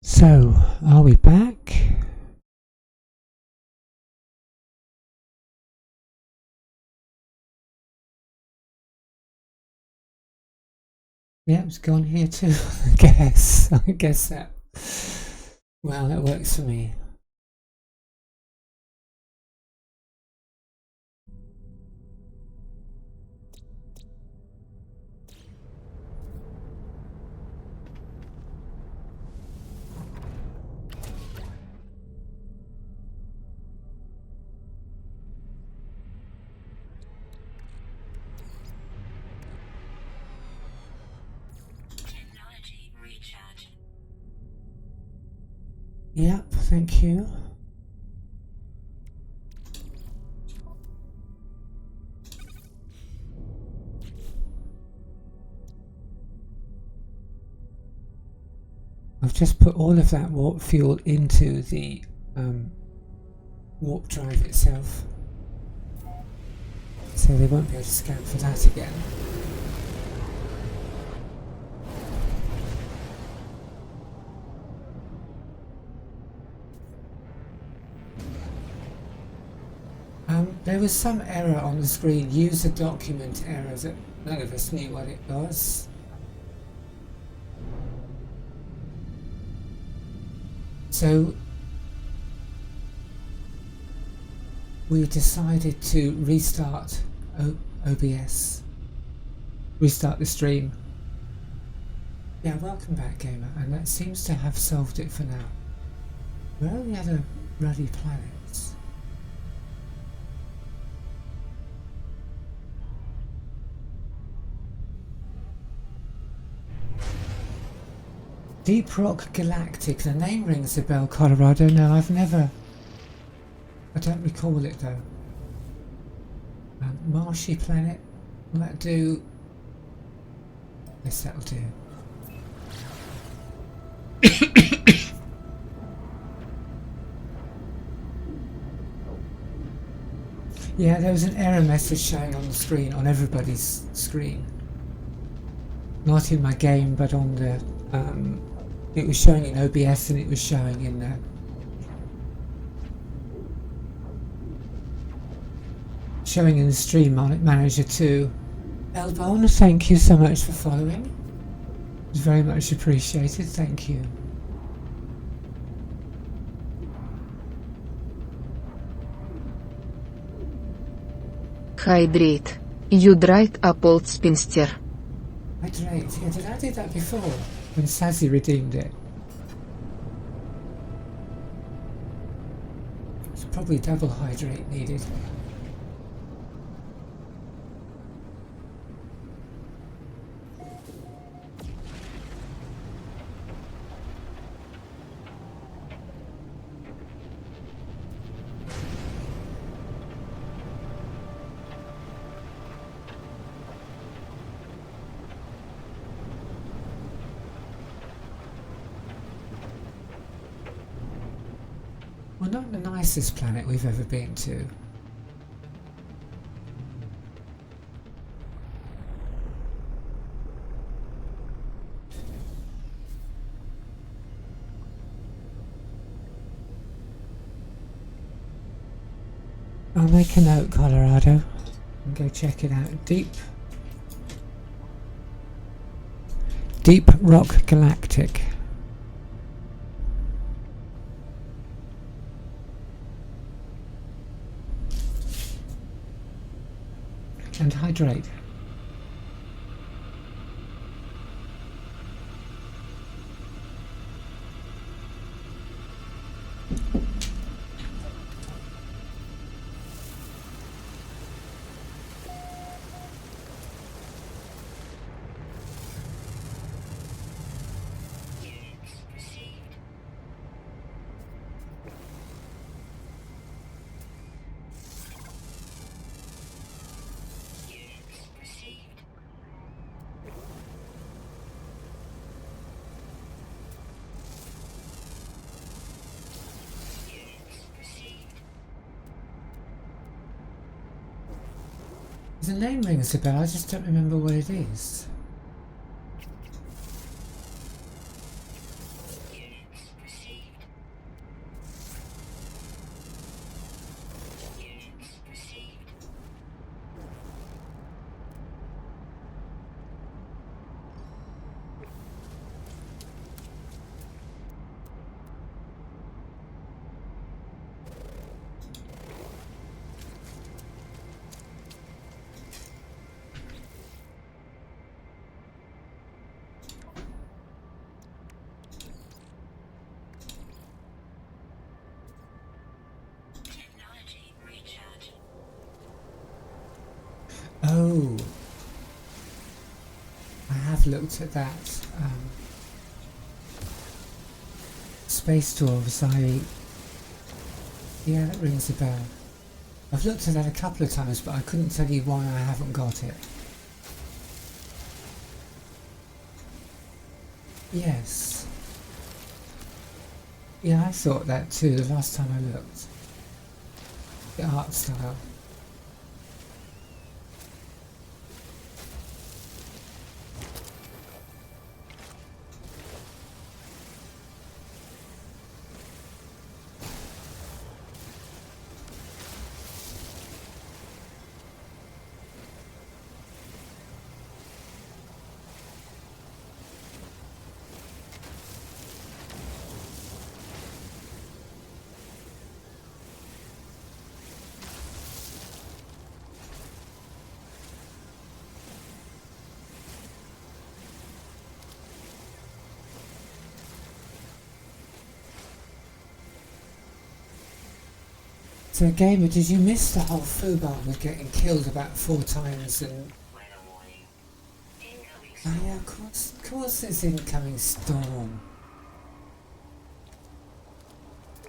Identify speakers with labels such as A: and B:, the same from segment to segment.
A: So, are we back? Yeah, it's gone here too, I guess. I guess that, well, that works for me. Yep, thank you. I've just put all of that warp fuel into the warp drive itself, so they won't be able to scan for that again. There was some error on the screen, user document error, that none of us knew what it was. So we decided to restart OBS, restart the stream. Yeah, welcome back, gamer, and that seems to have solved it for now. Where are the other bloody planets? Deep Rock Galactic, the name rings a bell, Colorado. No, I don't recall it though. Marshy planet, will that do? Yes, that'll do. Yeah, there was an error message showing on the screen, on everybody's screen. Not in my game, but on the, it was showing in OBS and it was showing in the Stream Manager too. Elbon, thank you so much for following. It's very much appreciated, thank you.
B: Hydrate. You'd right, Apple Spinster.
A: Hydrate, yeah, did I do that before? When Sazzy redeemed it. It's probably double hydrate needed. Well, not the nicest planet we've ever been to. I'll make a note, Colorado, and go check it out. Deep Rock Galactic. And hydrate. The name rings a bell, I just don't remember what it is. I have looked at that space dwarves. Yeah, that rings a bell. I've looked at that a couple of times, but I couldn't tell you why I haven't got it. Yes. Yeah, I thought that too the last time I looked. The art style. So gamer, did you miss the whole Fubar with getting killed about 4 times and... Oh yeah, of course there's incoming storm.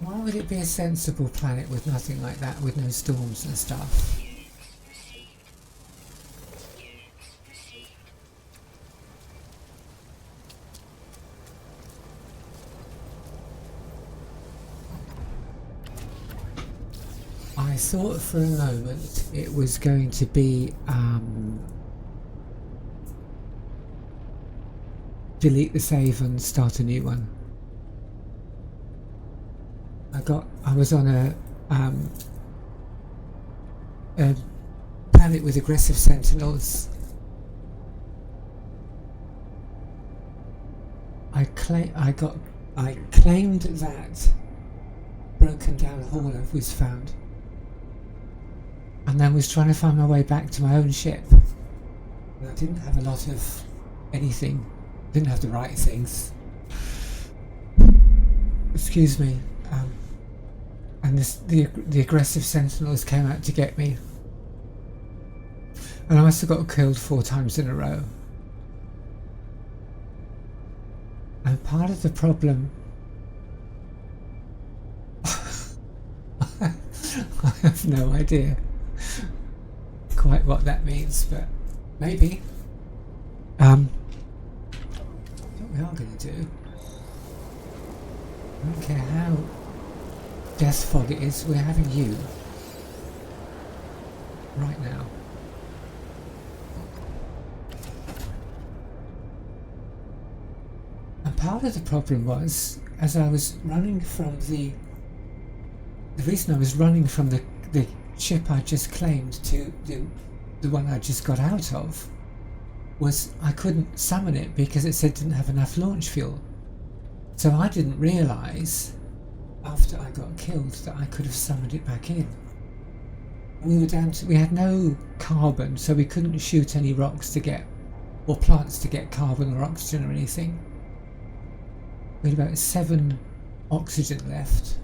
A: Why would it be a sensible planet with nothing like that, with no storms and stuff? I thought for a moment it was going to be delete the save and start a new one. I was on a planet with aggressive sentinels. I claimed that broken down hauler was found, and then was trying to find my way back to my own ship. And I didn't have a lot of anything, didn't have the right things. Excuse me. And the aggressive sentinels came out to get me, and I must have got killed 4 times in a row. And part of the problem, I have no idea quite what that means, but maybe. What we are going to do, I don't care how death fog it is, we're having you right now. And part of the problem was, as I was running from the reason I was running from the ship I just claimed to the one I just got out of, was I couldn't summon it because it said it didn't have enough launch fuel. So I didn't realise after I got killed that I could have summoned it back in. We had no carbon, so we couldn't shoot any rocks to get, or plants to get carbon or oxygen or anything. We had about 7 oxygen left,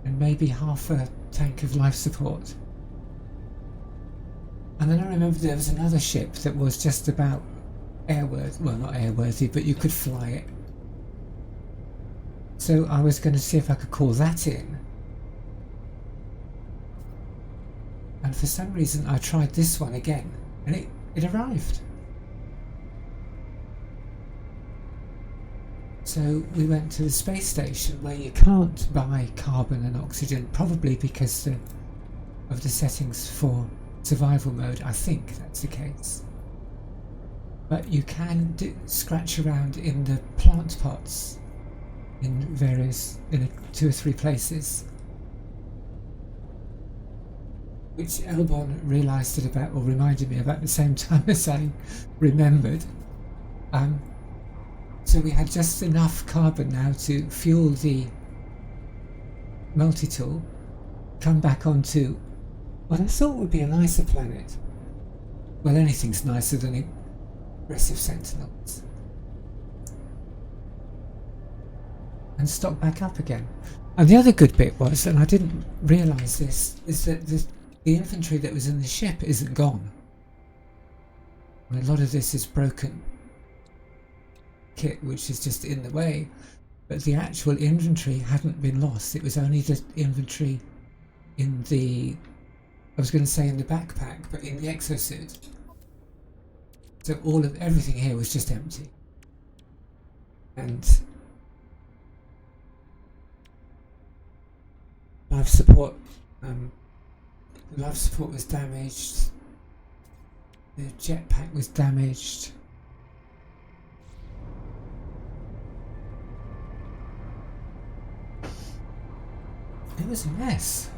A: and maybe half a tank of life support. And then I remember there was another ship that was just about airworthy, well not airworthy, but you could fly it. So I was going to see if I could call that in. And for some reason I tried this one again, and it arrived. So we went to the space station where you can't buy carbon and oxygen, probably because of the settings for survival mode. I think that's the case. But you can scratch around in the plant pots in 2 or 3 places, which Elbon realised it about, or reminded me about the same time as I remembered. So we had just enough carbon now to fuel the multi-tool, come back onto what I thought would be a nicer planet. Well, anything's nicer than aggressive sentinels. And stock back up again. And the other good bit was, and I didn't realise this, is that the infantry that was in the ship isn't gone. A lot of this is broken kit which is just in the way, but the actual inventory hadn't been lost. It was only the inventory in the, I was going to say in the backpack, but in the exosuit. So everything here was just empty. And life support was damaged. The jetpack was damaged. It was a mess.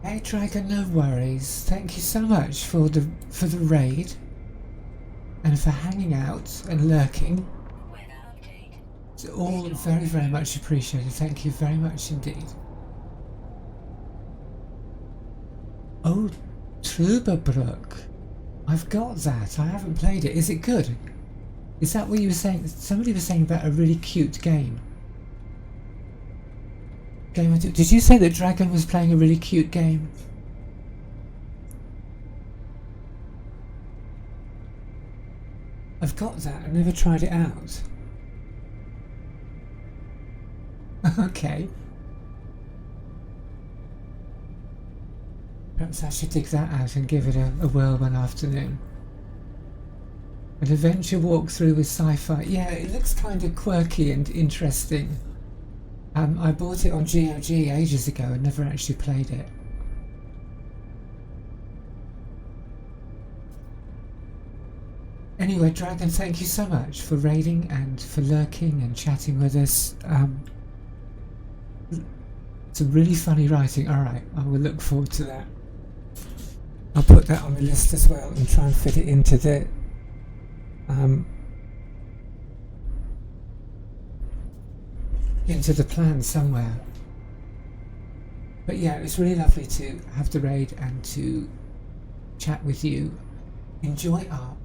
A: Hey Dragon, no worries. Thank you so much for the raid and for hanging out and lurking. It's all very, very much appreciated. Thank you very much indeed. Oh, Trüberbrook. I've got that. I haven't played it. Is it good? Is that what you were saying? Somebody was saying about a really cute game. Did you say that Dragon was playing a really cute game? I've got that. I've never tried it out. Okay. Perhaps I should dig that out and give it a whirl one afternoon. An adventure walkthrough with sci-fi. Yeah, it looks kind of quirky and interesting. I bought it on GOG ages ago and never actually played it. Anyway, Dragon, thank you so much for raiding and for lurking and chatting with us. Some really funny writing. Alright, I will look forward to that. I'll put that on the list as well and try and fit it into the plan somewhere. But yeah, it was really lovely to have the raid and to chat with you. Enjoy art,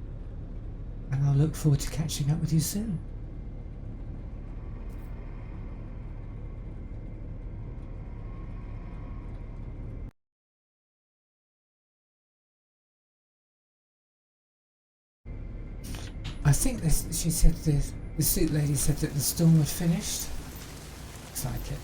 A: and I'll look forward to catching up with you soon. I think this, she said the suit lady said that the storm had finished. Looks like it.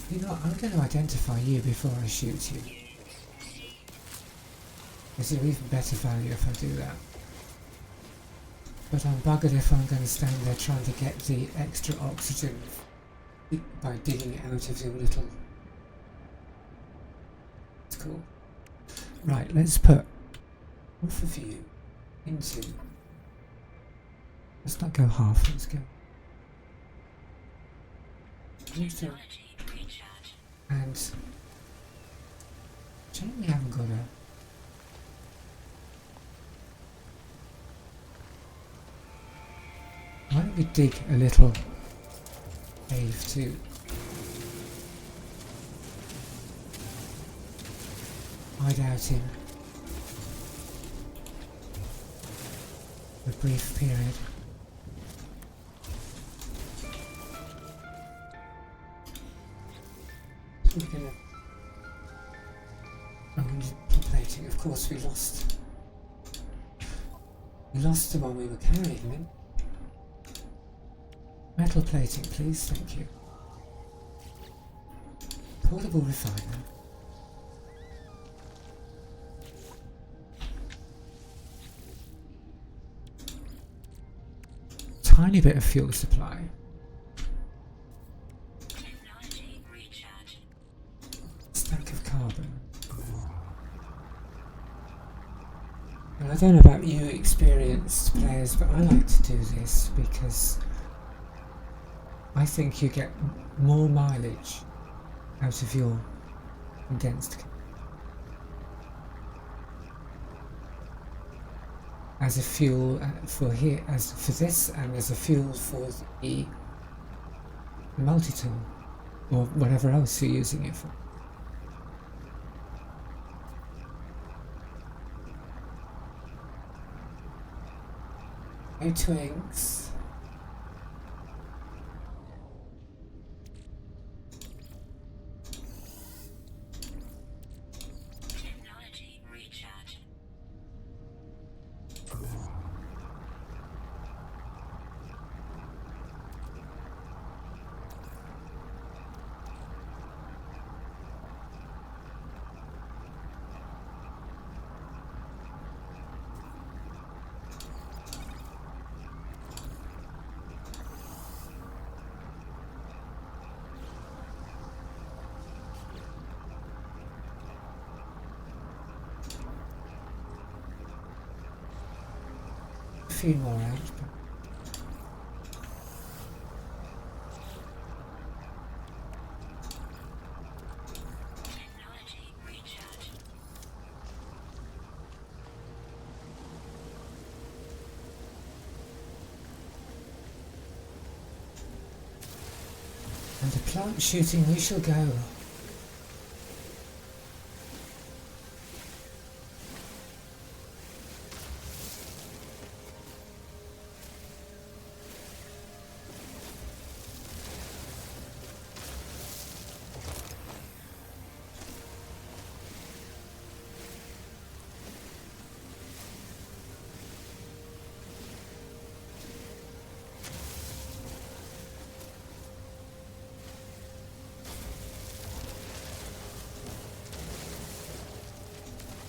A: You know, I'm going to identify you before I shoot you. Is there even better value if I do that? But I'm buggered if I'm going to stand there trying to get the extra oxygen by digging it out of your little... It's cool. Right, let's put off of you into... Let's not go half, let's go... into... And generally haven't got a why don't we dig a little cave to hide out in a brief period. We're gonna... Oh, plating. Of course, we lost. We lost the one we were carrying then. Metal plating, please. Thank you. Portable refiner. Tiny bit of fuel supply. Stack of carbon. Well, I don't know about you experienced players, but I like to do this because I think you get more mileage out of your condensed. as a fuel for here, as for this, and as a fuel for the multi-tool, or whatever else you're using it for. No twigs. A few more out, but and to plant shooting we shall go.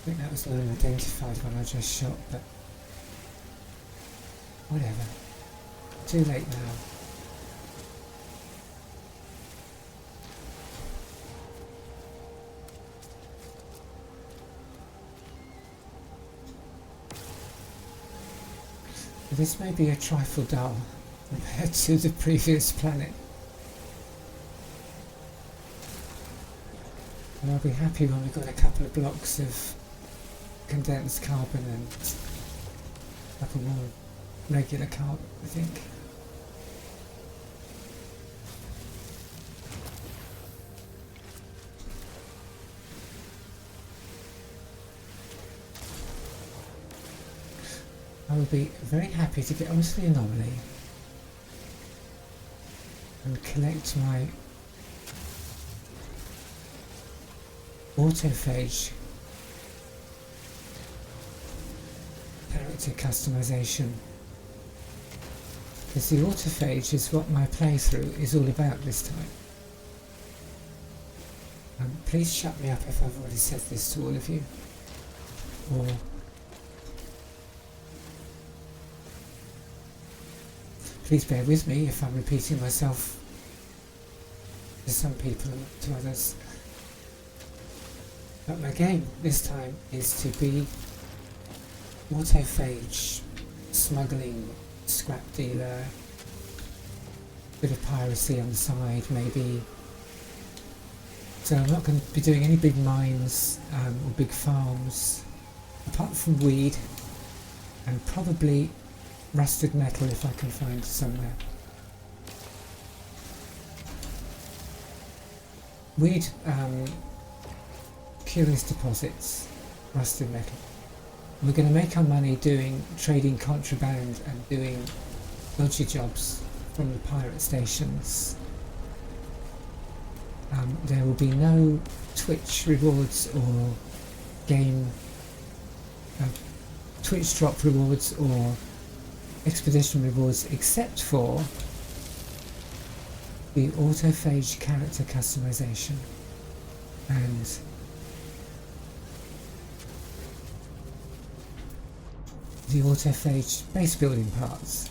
A: I think that was the unidentified one I just shot, but whatever. Too late now. This may be a trifle dull compared to the previous planet. And I'll be happy when we've got a couple of blocks of condensed carbon and a couple more regular carbon, I think. I will be very happy to get onto the Anomaly and collect my Autophage character customization, because the Autophage is what my playthrough is all about this time. Please shut me up if I've already said this to all of you, or please bear with me if I'm repeating myself to some people and not to others. But my game this time is to be autophage, smuggling, scrap dealer, bit of piracy on the side maybe. So I'm not going to be doing any big mines or big farms, apart from weed and probably rusted metal if I can find somewhere. Weed, curious deposits, rusted metal. We're going to make our money doing trading contraband and doing dodgy jobs from the pirate stations. There will be no Twitch rewards or game Twitch drop rewards or expedition rewards except for the autophage character customization and the autophage base building parts.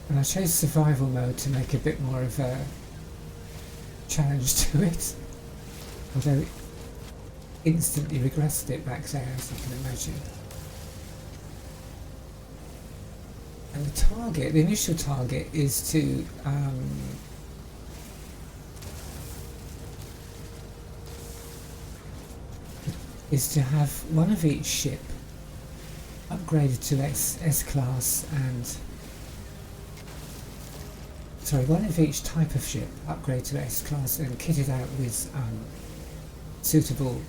A: And I chose survival mode to make a bit more of a challenge to it, although it instantly regressed it back there, as you can imagine. And the target, the initial target, is to is to have one of each ship upgraded to S-class and... Sorry, one of each type of ship upgraded to S-class and kitted out with suitable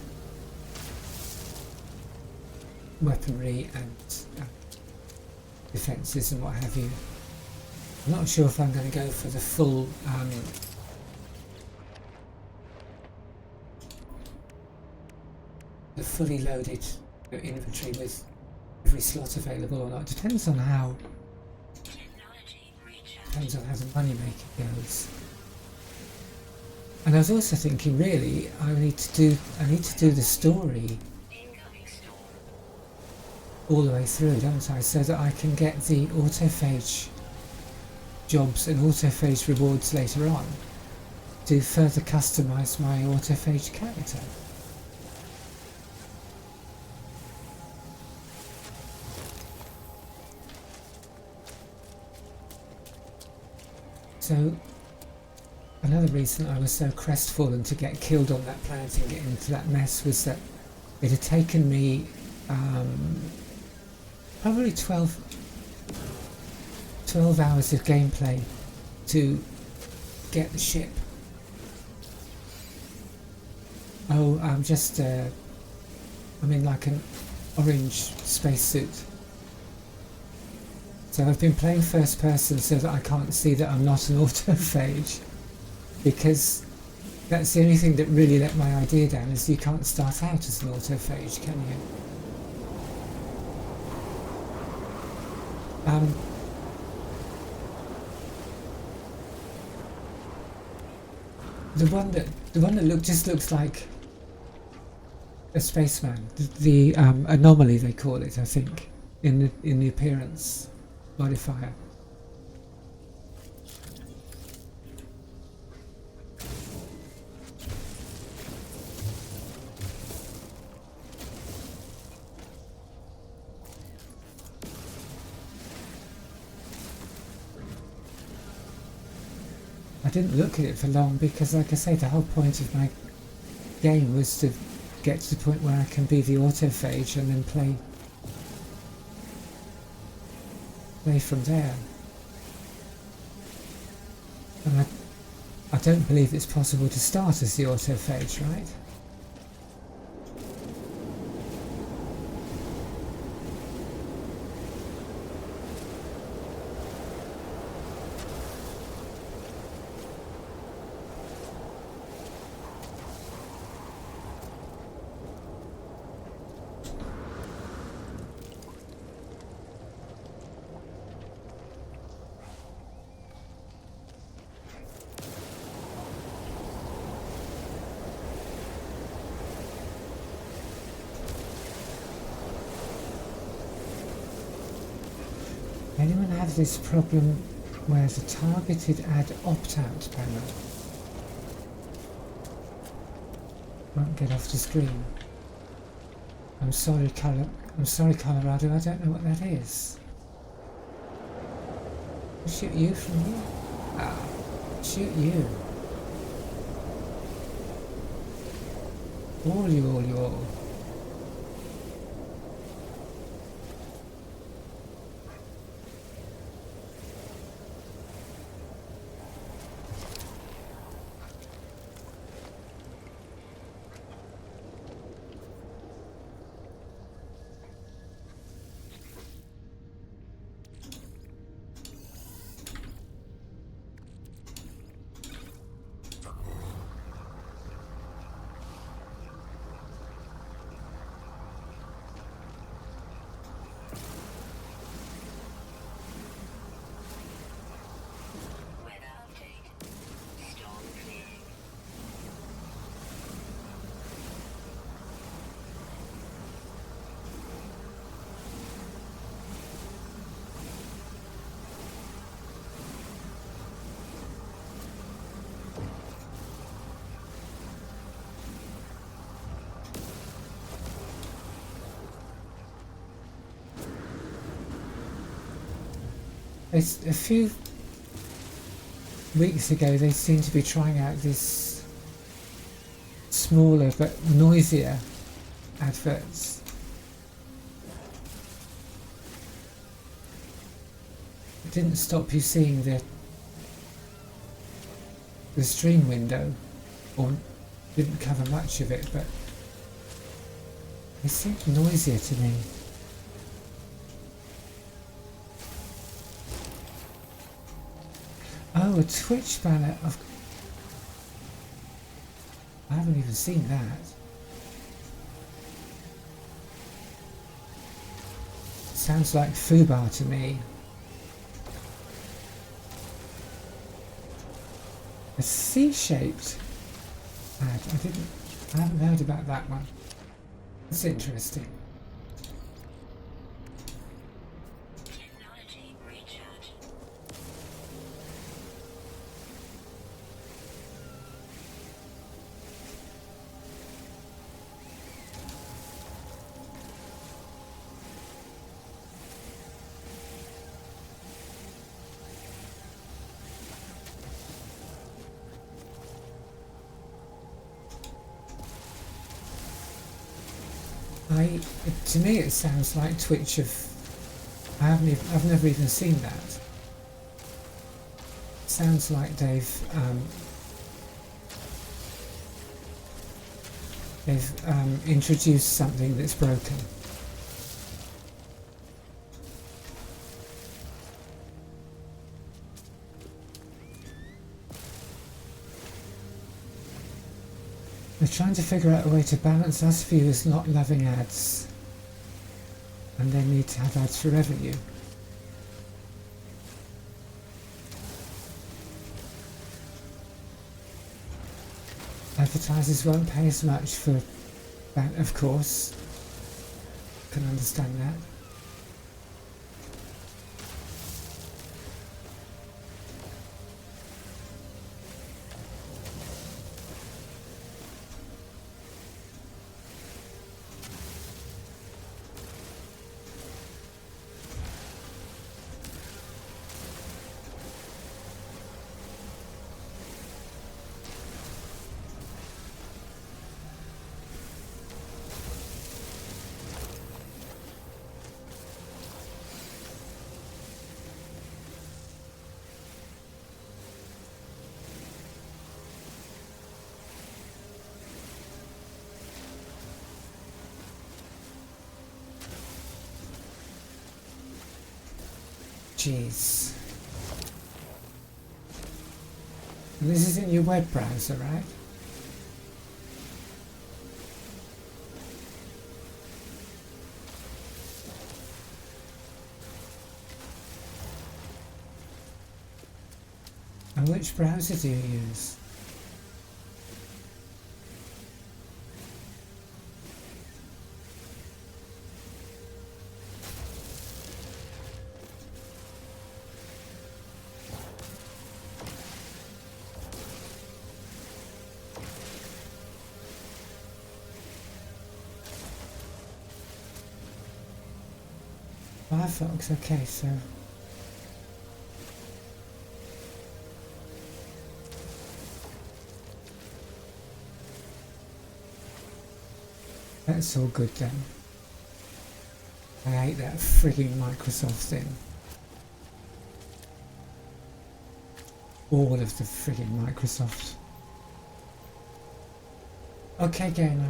A: weaponry and defences and what have you. I'm not sure if I'm going to go for the full the fully loaded inventory with every slot available or not. Depends on how the money making goes. And I was also thinking, really, I need to do the story all the way through, don't I? So that I can get the autophage jobs and autophage rewards later on to further customise my autophage character. So another reason I was so crestfallen to get killed on that planet and get into that mess was that it had taken me probably 12 hours of gameplay to get the ship. Oh, I'm in like an orange spacesuit. So I've been playing first person so that I can't see that I'm not an autophage, because that's the only thing that really let my idea down, is you can't start out as an autophage, can you? The one that just looks like a spaceman, the Anomaly they call it, I think, in the appearance modifier. I didn't look at it for long because, like I say, the whole point of my game was to get to the point where I can be the autophage and then play from there. And I don't believe it's possible to start as the autophage, right? Anyone have this problem where the targeted add opt-out panel won't get off the screen? I'm sorry, Colorado, I don't know what that is. I'll shoot you from here? Ah, shoot you. All you. It's a few weeks ago they seemed to be trying out this smaller but noisier adverts. It didn't stop you seeing the stream window, or didn't cover much of it, but it seemed noisier to me. Oh, a Twitch banner. I haven't even seen that. Sounds like foobar to me. A C-shaped ad. I haven't heard about that one. That's interesting. To me it sounds like Twitch I've never even seen that. It sounds like they've introduced something that's broken. They're trying to figure out a way to balance us viewers not loving ads, and they need to have ads for revenue. Advertisers won't pay as much for that, of course. Can understand that. Jeez. And this is in your web browser, right? And which browser do you use? Firefox, okay, so that's all good then. I hate that frigging Microsoft thing. All of the frigging Microsoft. Okay, gamer.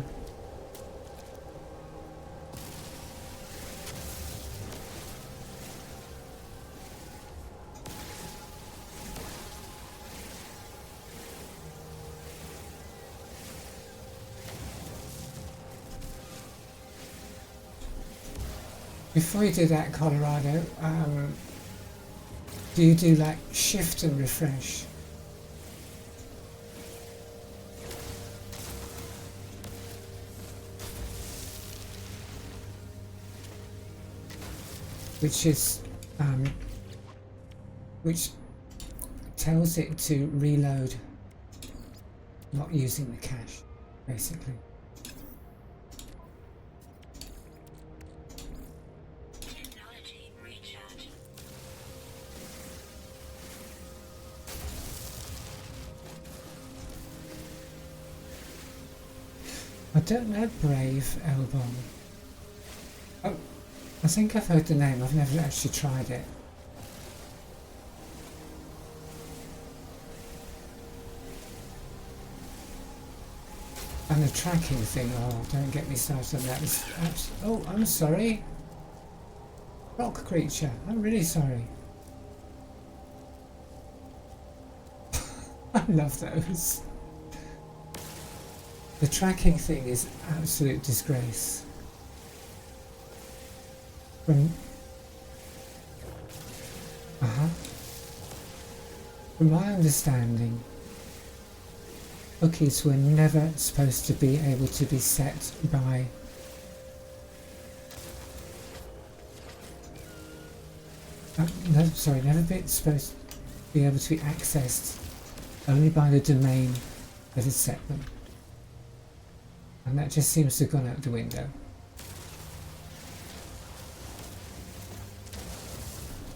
A: Before you do that, Colorado, do you do like shift and refresh? Which is, which tells it to reload, not using the cache, basically. I don't know Brave Elbon. Oh, I think I've heard the name. I've never actually tried it. And the tracking thing, oh, don't get me started on that. Oh, I'm sorry. Rock creature, I'm really sorry. I love those. The tracking thing is absolute disgrace. From From my understanding, cookies were never supposed to be able to be set by no, sorry, never been supposed to be able to be accessed only by the domain that has set them. And that just seems to have gone out the window.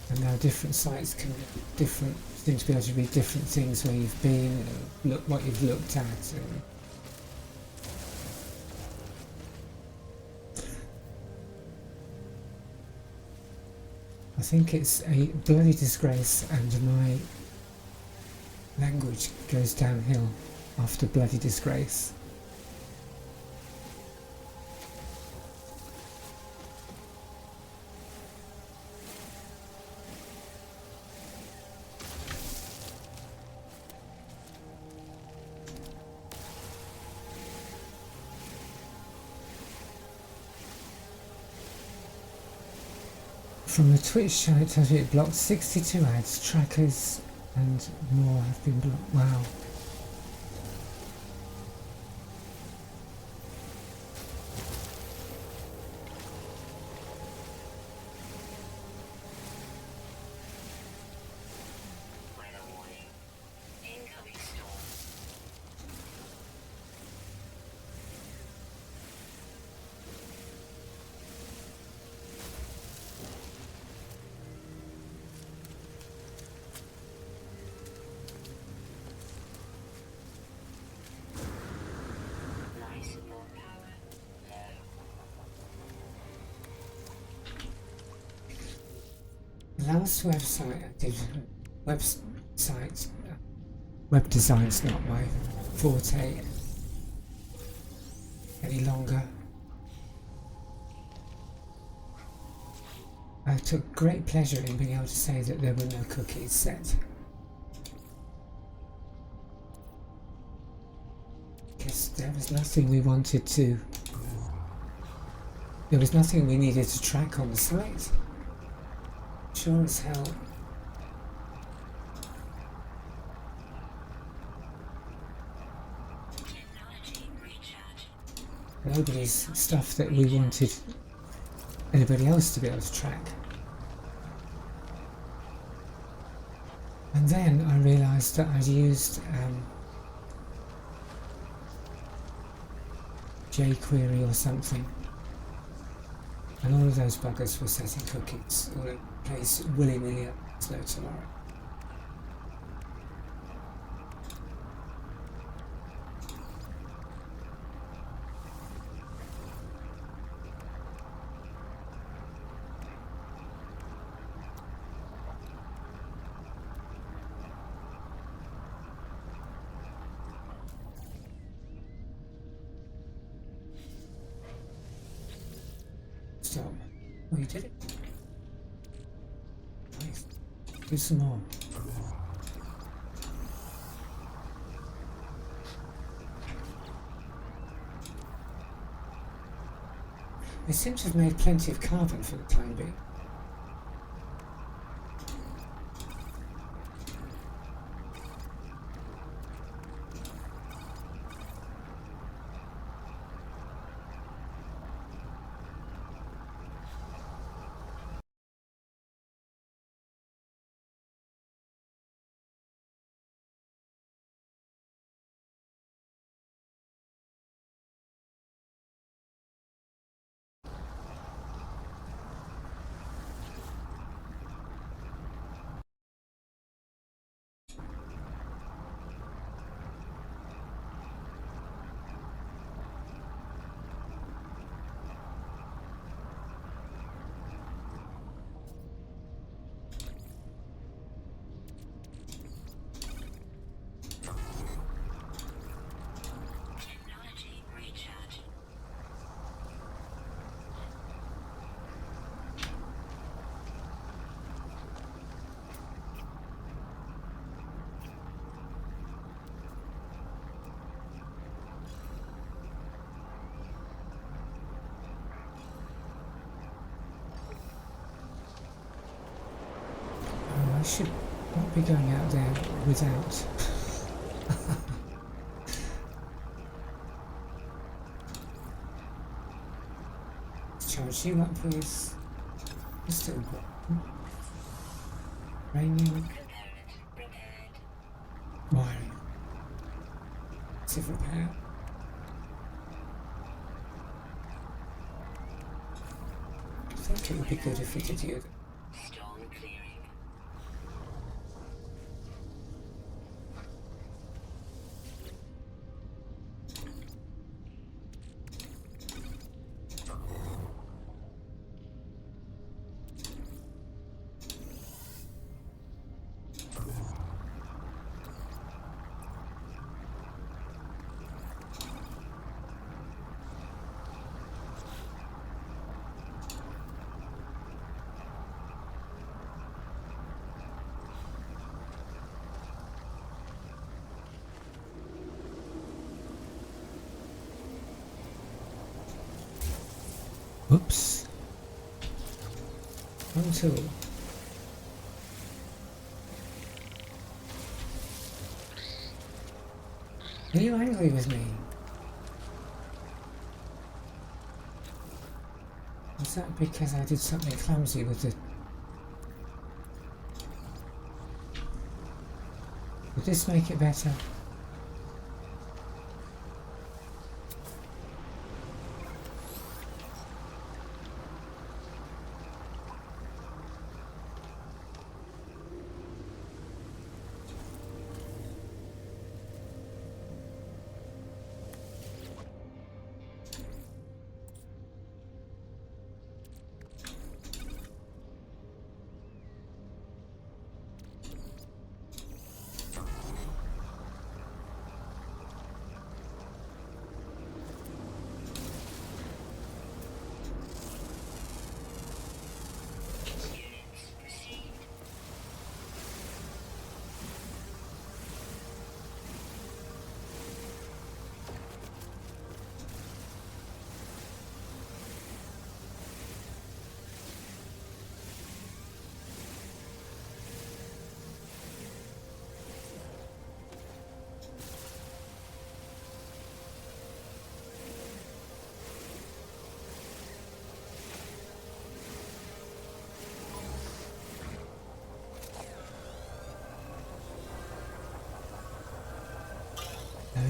A: And now different sites can seem to be able to read different things where you've been, and look what you've looked at. And I think it's a bloody disgrace, and my language goes downhill after bloody disgrace. From the Twitch channel, it tells me it blocked 62 ads, trackers, and more have been blocked. Wow. The last website I did, web design's not my forte any longer. I took great pleasure in being able to say that there were no cookies set. Because there was nothing we wanted to, there was nothing we needed to track on the site. Sure as hell. Nobody's stuff that we wanted anybody else to be able to track. And then I realised that I'd used jQuery or something, and all of those buggers were setting cookies all in place willy-nilly. There's no tomorrow. Stop. Oh, you did it. Nice. Do some more. They seem to have made plenty of carbon for the time being. should not be going out there without. Charge you up with just little raining. Wiring. Massive repair. I think it would be good if we did you. Whoops. Wrong tool. Are you angry with me? Was that because I did something clumsy with the... Would this make it better?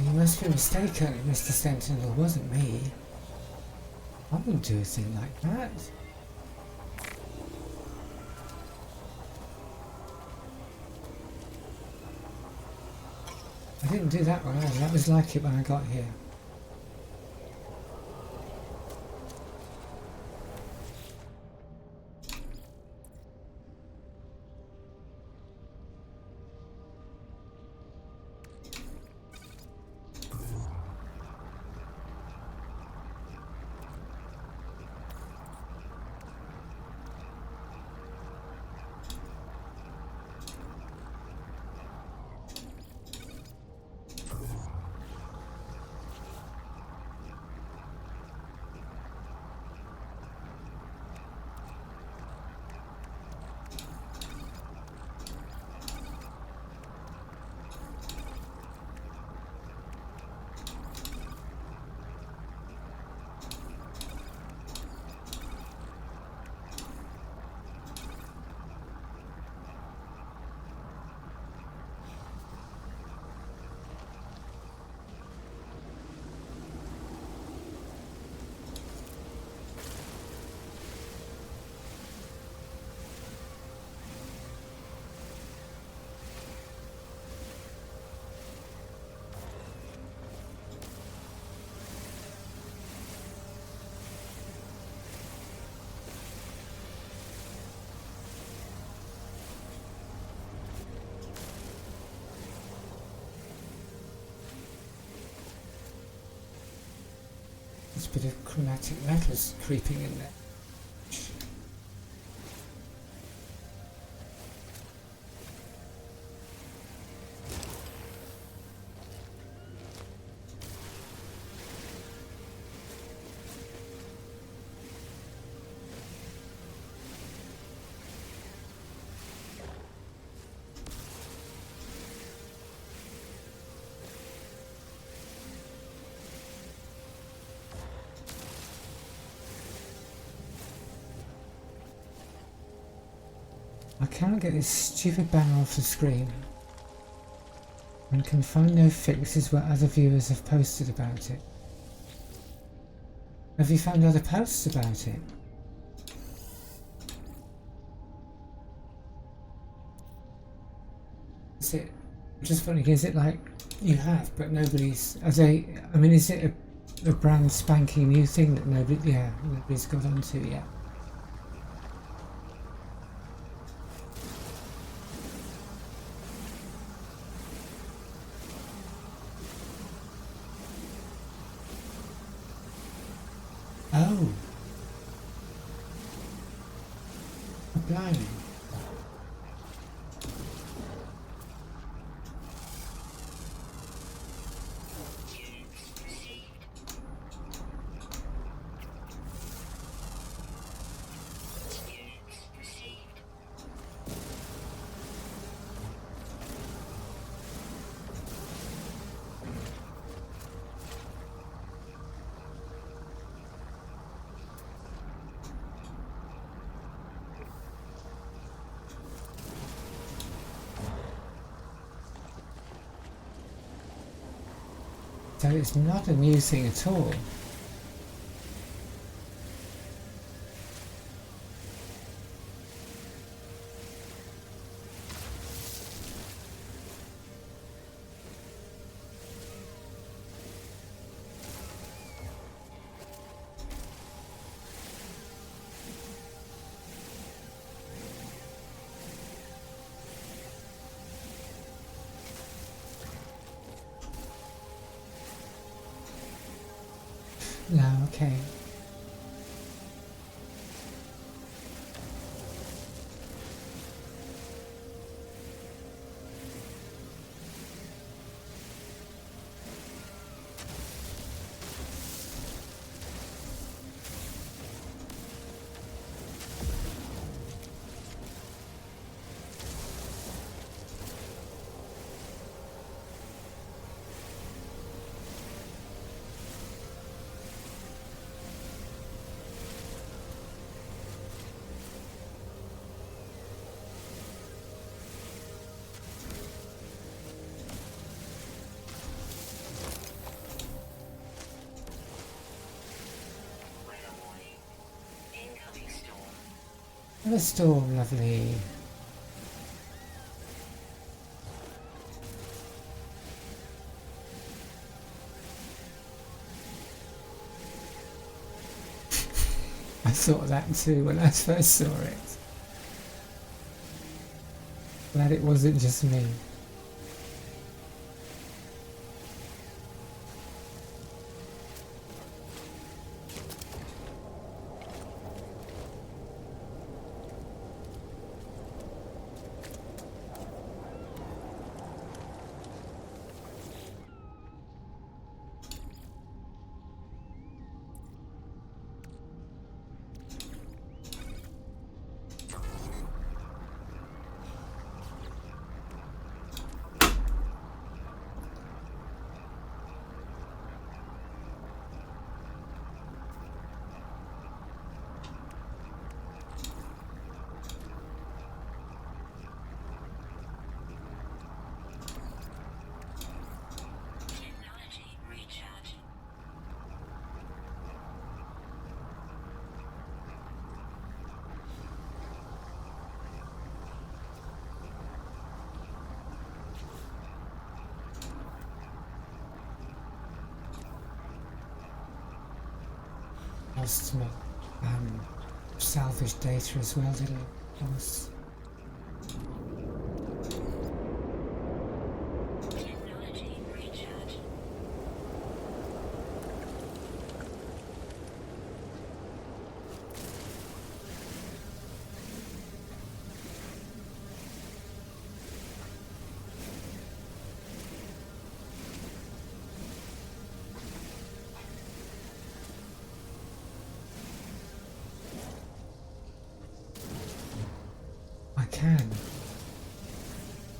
A: You must be mistaken, Mr. Sentinel. It wasn't me. I wouldn't do a thing like that. I didn't do that one either. That was like it when I got here. There's a bit of chromatic metals creeping in there. I cannot get this stupid banner off the screen and can find no fixes where other viewers have posted about it. Have you found other posts about it? Is it just funny? Is it like you have, but nobody's? Are they? I mean, is it a brand spanking new thing that nobody's got onto yet? Oh, blimey. So it's not a new thing at all. No, okay. Have a storm, lovely. I thought that too when I first saw it. Glad it wasn't just me. Lost my salvage data as well, did I? Lost.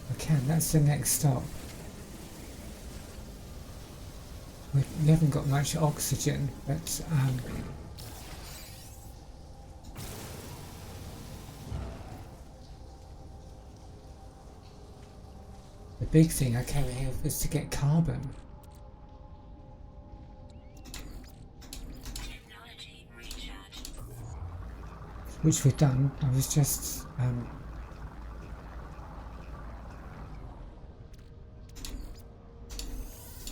A: I can, that's the next stop. We haven't got much oxygen, but big thing I came here was to get carbon. Which we've done. I was just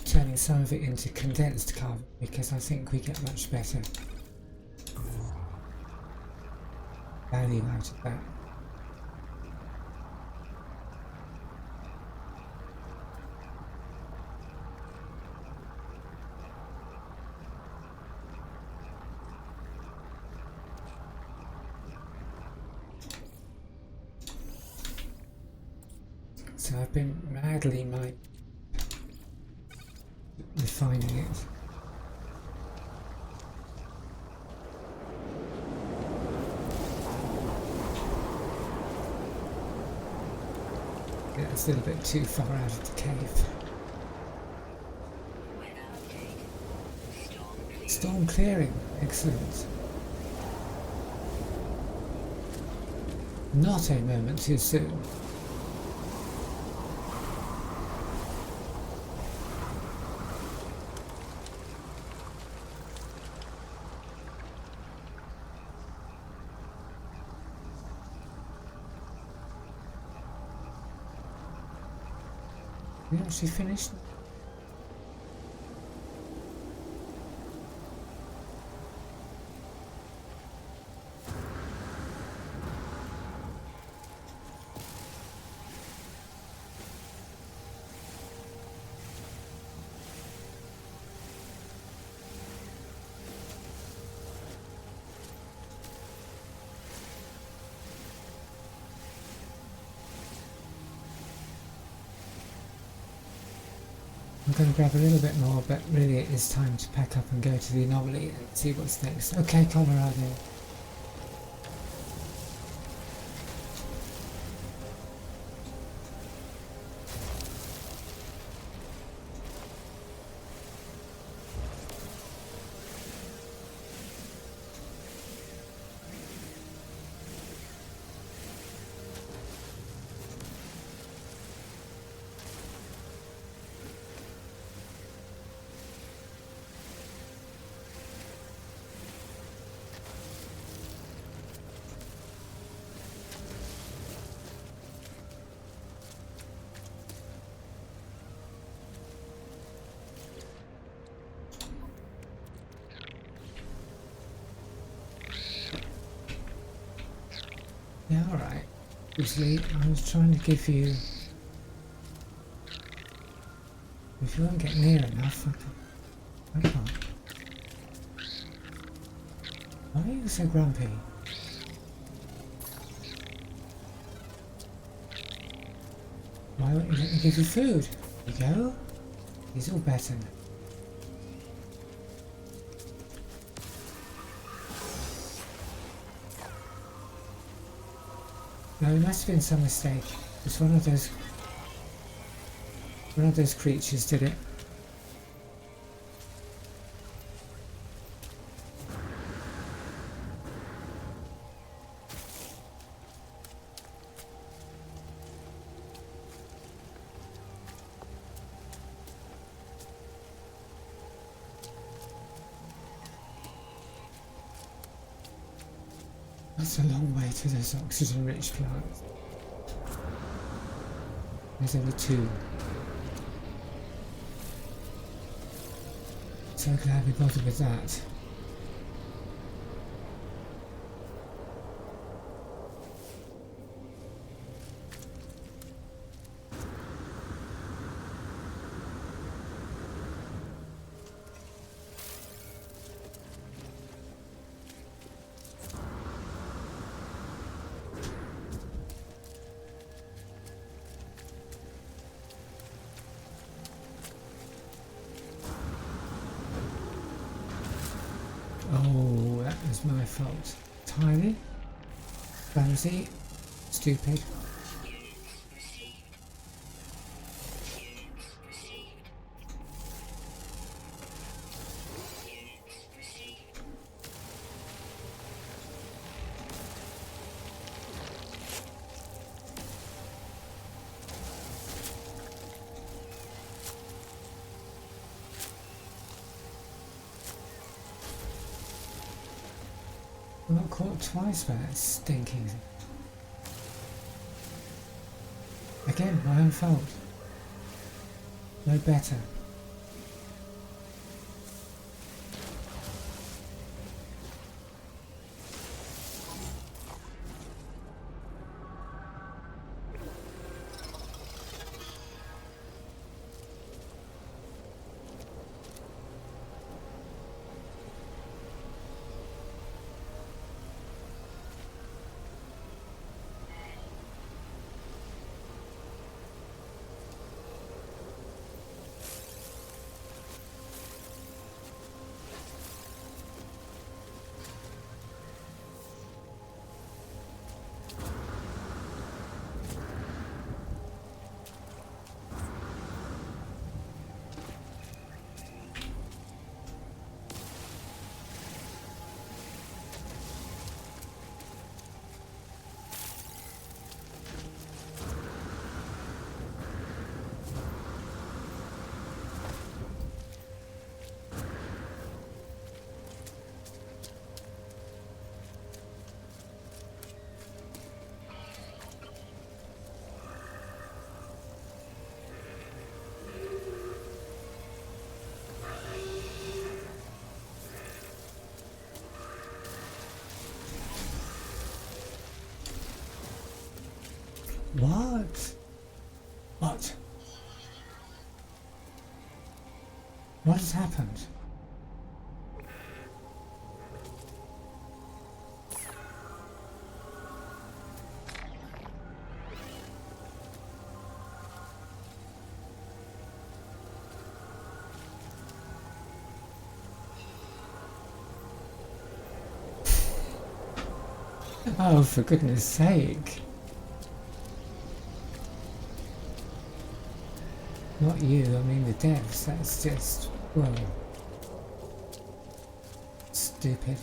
A: turning some of it into condensed carbon because I think we get much better value out of that. So I've been madly refining it. Yeah, it's a little bit too far out of the cave. Storm clearing, excellent. Not a moment too soon. We actually finished. I'm going to grab a little bit more, but really it is time to pack up and go to the Anomaly and see what's next. Okay, Colorado. Yeah, alright. Usually I was trying to give you... If you won't get near enough, I can't. Why are you so grumpy? Why won't you let me give you food? There you go. He's all better now. No, it must have been some mistake. It's one of those creatures did it. That's a long way to those oxygen-rich plants. There's only two. So glad we bothered with that. Oh, that was my fault. Entirely. Clumsy. Stupid. I got caught twice by that stinking thing. Again, my own fault. No better. What? What? What has happened? Oh, for goodness sake. Not you, I mean the devs, that's just, well, stupid.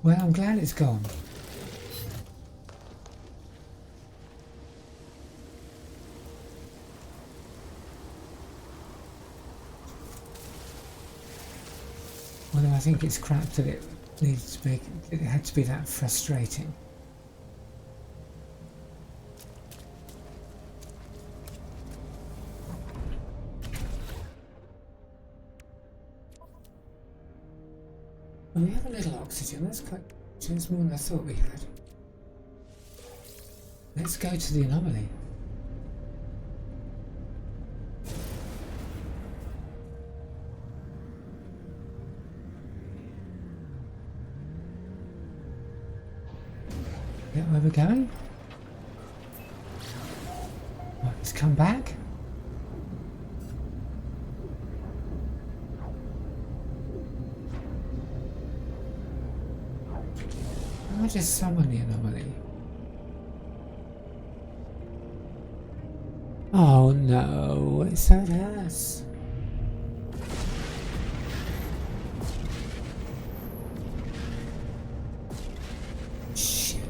A: Well, I'm glad it's gone. Although I think it's crap that it needs to be, it had to be that frustrating. Well, we have a little oxygen, that's quite, it's more than I thought we had. Let's go to the anomaly. Is that where we're going? What, it's come back? I just summon the anomaly. Oh no, it's so hurts. Shit.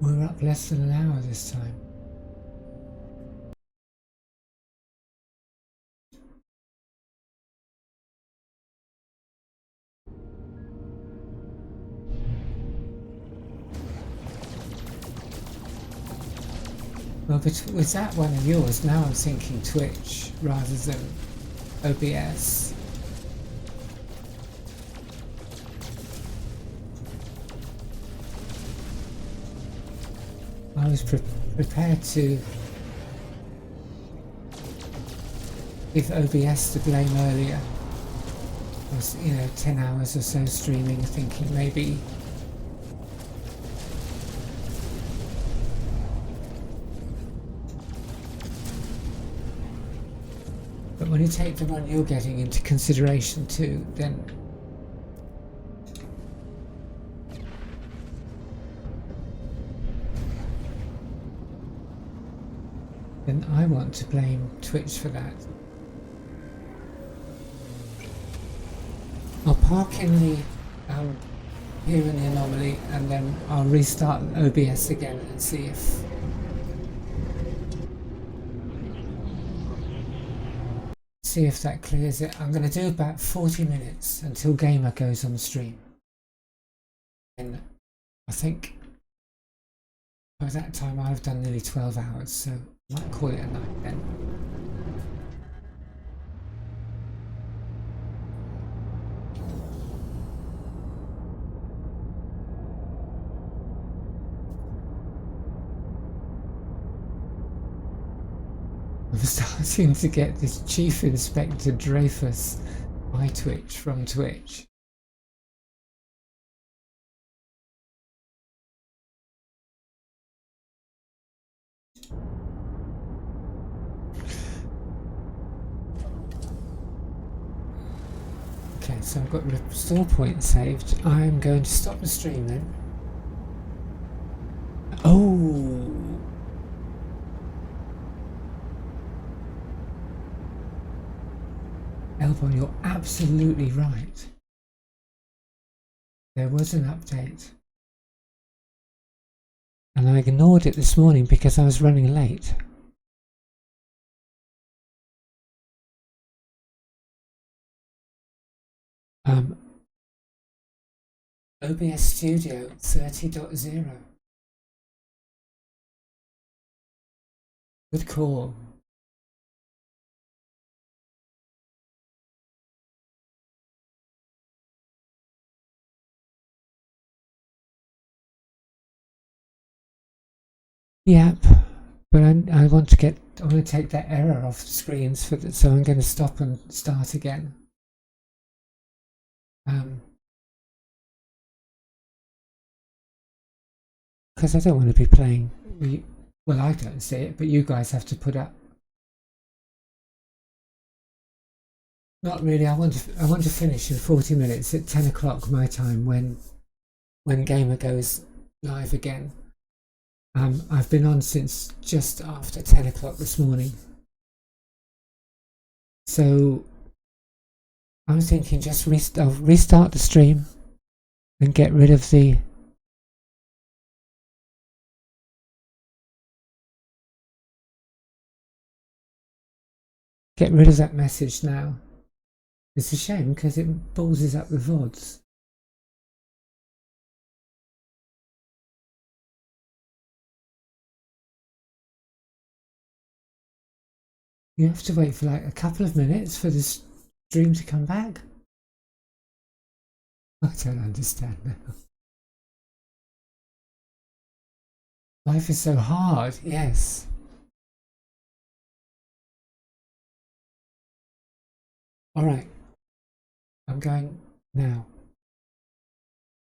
A: We're up less than an hour this time. Well, was that one of yours? Now I'm thinking Twitch rather than OBS. I was prepared to give OBS the blame earlier. I was, 10 hours or so streaming, thinking maybe but when you take the one you're getting into consideration too, then then I want to blame Twitch for that. I'll park in the here in the Anomaly, and then I'll restart OBS again and see if that clears it. I'm going to do about 40 minutes until Gamer goes on stream, and I think by that time I've done nearly 12 hours, so I might call it a night then. I'm starting to get this Chief Inspector Dreyfus by Twitch from Twitch. Okay, so I've got restore point saved. I'm going to stop the stream then. Oh! Elbon, you're absolutely right. There was an update. And I ignored it this morning because I was running late. OBS Studio 30.0. Good call. Yep, but I want to take that error off the screens for that, so I'm going to stop and start again. Because I don't want to be playing. Well, I don't see it, but you guys have to put up. Not really. I want to finish in 40 minutes at 10 o'clock my time when Gamer goes live again. I've been on since just after 10 o'clock this morning. So I'm thinking just restart the stream and get rid of the that message now. It's a shame because it balls up the VODs. You have to wait for like a couple of minutes for the stream to come back. I don't understand now. Life is so hard, yes. Alright, I'm going now.